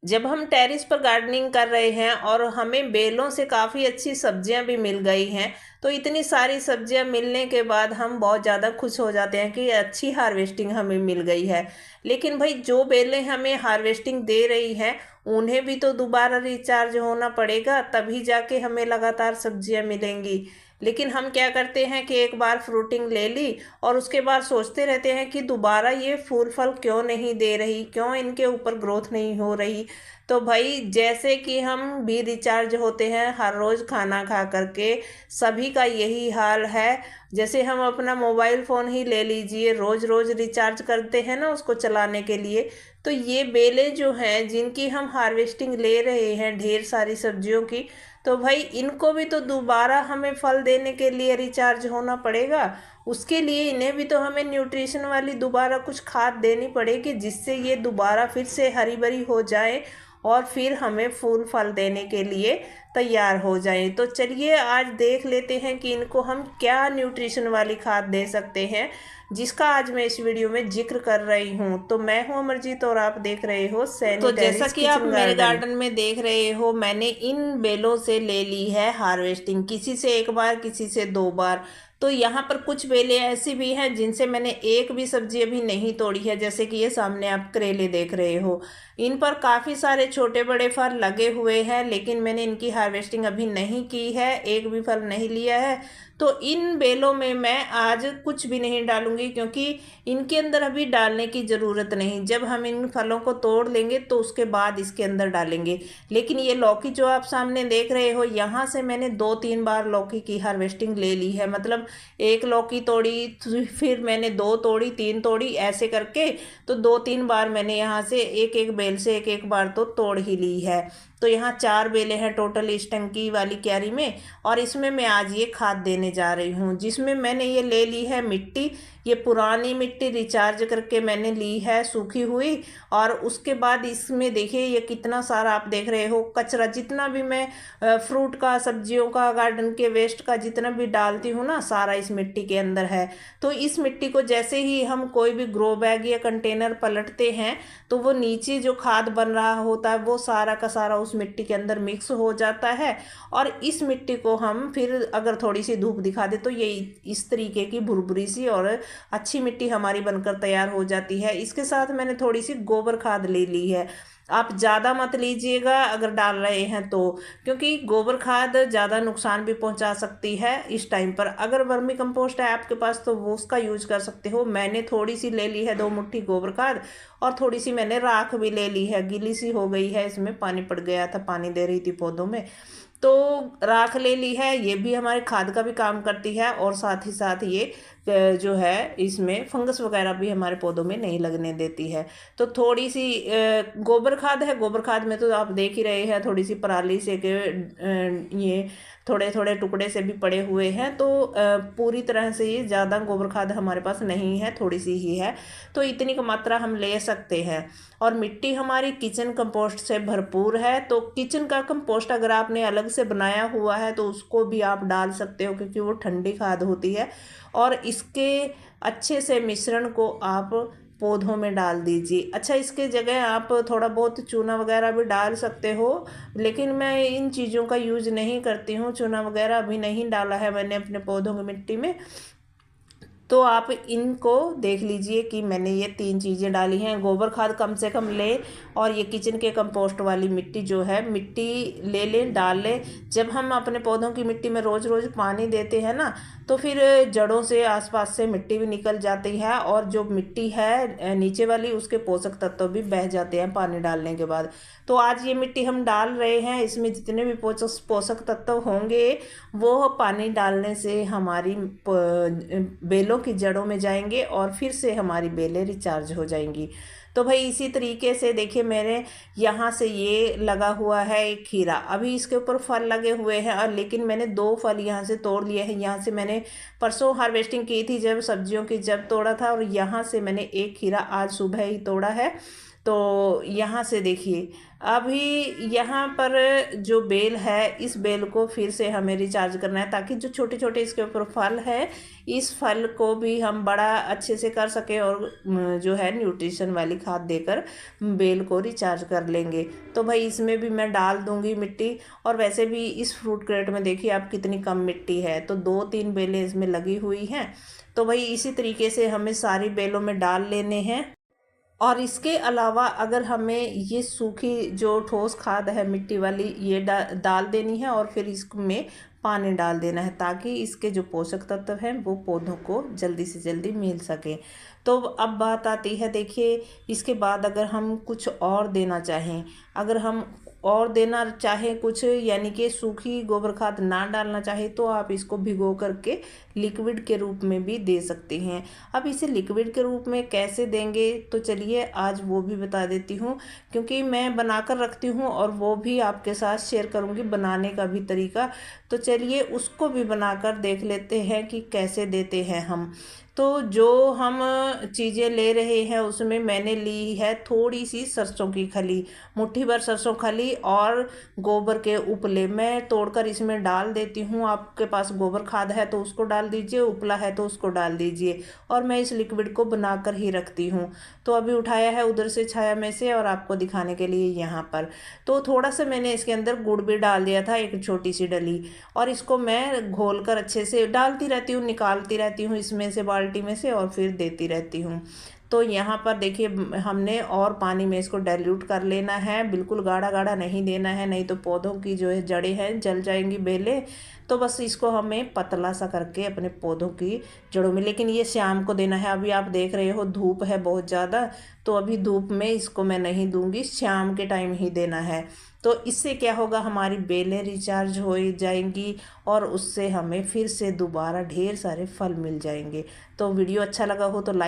जब हम टेरेस पर गार्डनिंग कर रहे हैं और हमें बेलों से काफ़ी अच्छी सब्जियां भी मिल गई हैं, तो इतनी सारी सब्जियां मिलने के बाद हम बहुत ज़्यादा खुश हो जाते हैं कि अच्छी हार्वेस्टिंग हमें मिल गई है। लेकिन भाई जो बेलें हमें हार्वेस्टिंग दे रही हैं, उन्हें भी तो दोबारा रिचार्ज होना पड़ेगा, तभी जाके हमें लगातार सब्जियां मिलेंगी। लेकिन हम क्या करते हैं कि एक बार फ्रूटिंग ले ली और उसके बाद सोचते रहते हैं कि दोबारा ये फूल फल क्यों नहीं दे रही, क्यों इनके ऊपर ग्रोथ नहीं हो रही। तो भाई जैसे कि हम भी रिचार्ज होते हैं हर रोज़ खाना खा करके, सभी का यही हाल है। जैसे हम अपना मोबाइल फ़ोन ही ले लीजिए, रोज़ रोज़ रिचार्ज करते हैं ना उसको चलाने के लिए। तो ये बेलें जो हैं जिनकी हम हार्वेस्टिंग ले रहे हैं ढेर सारी सब्जियों की, तो भाई इनको भी तो दोबारा हमें फल देने के लिए रिचार्ज होना पड़ेगा। उसके लिए इन्हें भी तो हमें न्यूट्रिशन वाली दोबारा कुछ खाद देनी पड़ेगी, जिससे ये दोबारा फिर से हरी भरी हो जाए और फिर हमें फूल फल देने के लिए तैयार हो जाए। तो चलिए आज देख लेते हैं कि इनको हम क्या न्यूट्रिशन वाली खाद दे सकते हैं, जिसका आज मैं इस वीडियो में जिक्र कर रही हूँ। तो मैं हूँ अमरजीत और आप देख रहे हो सैनी तो जैसा टेरेस कि आप किचन मेरे गार्डन। गार्डन में देख रहे हो, मैंने इन बेलों से ले ली है हार्वेस्टिंग, किसी से एक बार किसी से दो बार। तो यहाँ पर कुछ बेलें ऐसी भी हैं जिनसे मैंने एक भी सब्जी अभी नहीं तोड़ी है। जैसे कि ये सामने आप करेले देख रहे हो, इन पर काफ़ी सारे छोटे बड़े फल लगे हुए हैं, लेकिन मैंने इनकी हार्वेस्टिंग अभी नहीं की है, एक भी फल नहीं लिया है। तो इन बेलों में मैं आज कुछ भी नहीं डालूंगी, क्योंकि इनके अंदर अभी डालने की ज़रूरत नहीं। जब हम इन फलों को तोड़ लेंगे तो उसके बाद इसके अंदर डालेंगे। लेकिन ये लौकी जो आप सामने देख रहे हो, यहाँ से मैंने 2-3 बार लौकी की हार्वेस्टिंग ले ली है। मतलब एक लौकी तोड़ी, फिर मैंने दो तोड़ी, तीन तोड़ी, ऐसे करके तो 2-3 बार मैंने यहाँ से एक एक बेल से एक एक बार तो तोड़ ही ली है। तो यहाँ 4 बेलें हैं टोटल इस टंकी वाली क्यारी में, और इसमें मैं आज ये खाद देने जा रही हूँ, जिसमें मैंने ये ले ली है मिट्टी। ये पुरानी मिट्टी रिचार्ज करके मैंने ली है सूखी हुई। और उसके बाद इसमें देखिए ये कितना सारा आप देख रहे हो कचरा, जितना भी मैं फ्रूट का, सब्जियों का, गार्डन के वेस्ट का जितना भी डालती हूँ ना, सारा इस मिट्टी के अंदर है। तो इस मिट्टी को जैसे ही हम कोई भी ग्रो बैग या कंटेनर पलटते हैं, तो वो नीचे जो खाद बन रहा होता है वो सारा का सारा उस मिट्टी के अंदर मिक्स हो जाता है। और इस मिट्टी को हम फिर अगर थोड़ी सी धूप दिखा दे तो ये इस तरीके की भुरभुरी सी और अच्छी मिट्टी हमारी बनकर तैयार हो जाती है। इसके साथ मैंने थोड़ी सी गोबर खाद ले ली है। आप ज़्यादा मत लीजिएगा अगर डाल रहे हैं तो, क्योंकि गोबर खाद ज़्यादा नुकसान भी पहुंचा सकती है इस टाइम पर। अगर वर्मी कंपोस्ट है आपके पास तो वो उसका यूज कर सकते हो। मैंने थोड़ी सी ले ली है, 2 मुट्ठी गोबर खाद, और थोड़ी सी मैंने राख भी ले ली है, गीली सी हो गई है, इसमें पानी पड़ गया था, पानी दे रही थी पौधों में। तो राख ले ली है, ये भी हमारे खाद का भी काम करती है, और साथ ही साथ ये जो है इसमें फंगस वगैरह भी हमारे पौधों में नहीं लगने देती है। तो थोड़ी सी गोबर खाद है। गोबर खाद में तो आप देख ही रहे हैं थोड़ी सी पराली से के ये थोड़े थोड़े टुकड़े से भी पड़े हुए हैं। तो पूरी तरह से ये ज़्यादा गोबर खाद हमारे पास नहीं है, थोड़ी सी ही है। तो इतनी की मात्रा हम ले सकते हैं। और मिट्टी हमारी किचन कंपोस्ट से भरपूर है। तो किचन का कंपोस्ट अगर आपने अलग से बनाया हुआ है तो उसको भी आप डाल सकते हो, क्योंकि वो ठंडी खाद होती है। और इसके अच्छे से मिश्रण को आप पौधों में डाल दीजिए। अच्छा, इसके जगह आप थोड़ा बहुत चूना वगैरह भी डाल सकते हो, लेकिन मैं इन चीज़ों का यूज़ नहीं करती हूँ। चूना वगैरह अभी नहीं डाला है मैंने अपने पौधों की मिट्टी में। तो आप इनको देख लीजिए कि मैंने ये 3 चीज़ें डाली हैं। गोबर खाद कम से कम ले, और ये किचन के कंपोस्ट वाली मिट्टी जो है, मिट्टी ले लें, डाल लें। जब हम अपने पौधों की मिट्टी में रोज़ रोज़ पानी देते हैं ना, तो फिर जड़ों से आसपास से मिट्टी भी निकल जाती है, और जो मिट्टी है नीचे वाली, उसके पोषक तत्व भी बह जाते हैं पानी डालने के बाद। तो आज ये मिट्टी हम डाल रहे हैं, इसमें जितने भी पोषक पोषक तत्व होंगे वो पानी डालने से हमारी बेलों की जड़ों में जाएंगे, और फिर से हमारी बेलें रिचार्ज हो जाएंगी। तो भाई इसी तरीके से देखिए मेरे यहाँ से ये लगा हुआ है एक खीरा, अभी इसके ऊपर फल लगे हुए हैं, और लेकिन मैंने 2 फल यहाँ से तोड़ लिए हैं। यहाँ से मैंने परसों हार्वेस्टिंग की थी जब सब्जियों की, जब तोड़ा था, और यहाँ से मैंने एक खीरा आज सुबह ही तोड़ा है। तो यहाँ से देखिए अभी यहाँ पर जो बेल है, इस बेल को फिर से हमें रिचार्ज करना है, ताकि जो छोटे छोटे इसके ऊपर फल है, इस फल को भी हम बड़ा अच्छे से कर सकें और जो है न्यूट्रिशन वाली खाद देकर बेल को रिचार्ज कर लेंगे। तो भाई इसमें भी मैं डाल दूंगी मिट्टी। और वैसे भी इस फ्रूट क्रेट में देखिए आप कितनी कम मिट्टी है, तो 2-3 बेलें इसमें लगी हुई हैं। तो भाई इसी तरीके से हमें सारी बेलों में डाल लेने हैं। और इसके अलावा अगर हमें ये सूखी जो ठोस खाद है मिट्टी वाली, ये डाल देनी है और फिर इसमें पानी डाल देना है, ताकि इसके जो पोषक तत्व हैं वो पौधों को जल्दी से जल्दी मिल सके। तो अब बात आती है, देखिए इसके बाद अगर हम कुछ और देना चाहें, अगर हम और देना चाहें कुछ, यानी कि सूखी गोबर खाद ना डालना चाहें, तो आप इसको भिगो करके लिक्विड के रूप में भी दे सकते हैं। अब इसे लिक्विड के रूप में कैसे देंगे, तो चलिए आज वो भी बता देती हूँ, क्योंकि मैं बनाकर रखती हूँ और वो भी आपके साथ शेयर करूँगी बनाने का भी तरीका। तो चलिए उसको भी बनाकर देख लेते हैं कि कैसे देते हैं हम। तो जो हम चीज़ें ले रहे हैं उसमें मैंने ली है थोड़ी सी सरसों की खली, मुट्ठी भर सरसों खली और गोबर के उपले मैं तोड़कर इसमें डाल देती हूँ। आपके पास गोबर खाद है तो उसको डाल दीजिए, उपला है तो उसको डाल दीजिए। और मैं इस लिक्विड को बनाकर ही रखती हूँ। तो अभी उठाया है उधर से छाया में से और आपको दिखाने के लिए यहाँ पर। तो थोड़ा सा मैंने इसके अंदर गुड़ भी डाल दिया था, एक छोटी सी डली, और इसको मैं घोल कर अच्छे से डालती रहती हूँ, निकालती रहती हूँ इसमें से बाल्टी में से, और फिर देती रहती हूँ। तो यहाँ पर देखिए हमने और पानी में इसको डाइल्यूट कर लेना है, बिल्कुल गाढ़ा गाढ़ा नहीं देना है, नहीं तो पौधों की जो है जड़ें हैं जल जाएंगी बेलें। तो बस इसको हमें पतला सा करके अपने पौधों की जड़ों में, लेकिन ये शाम को देना है। अभी आप देख रहे हो धूप है बहुत ज़्यादा, तो अभी धूप में इसको मैं नहीं दूंगी, शाम के टाइम ही देना है। तो इससे क्या होगा, हमारी बेलें रिचार्ज हो जाएंगी और उससे हमें फिर से दोबारा ढेर सारे फल मिल जाएंगे। तो वीडियो अच्छा लगा हो तो लाइक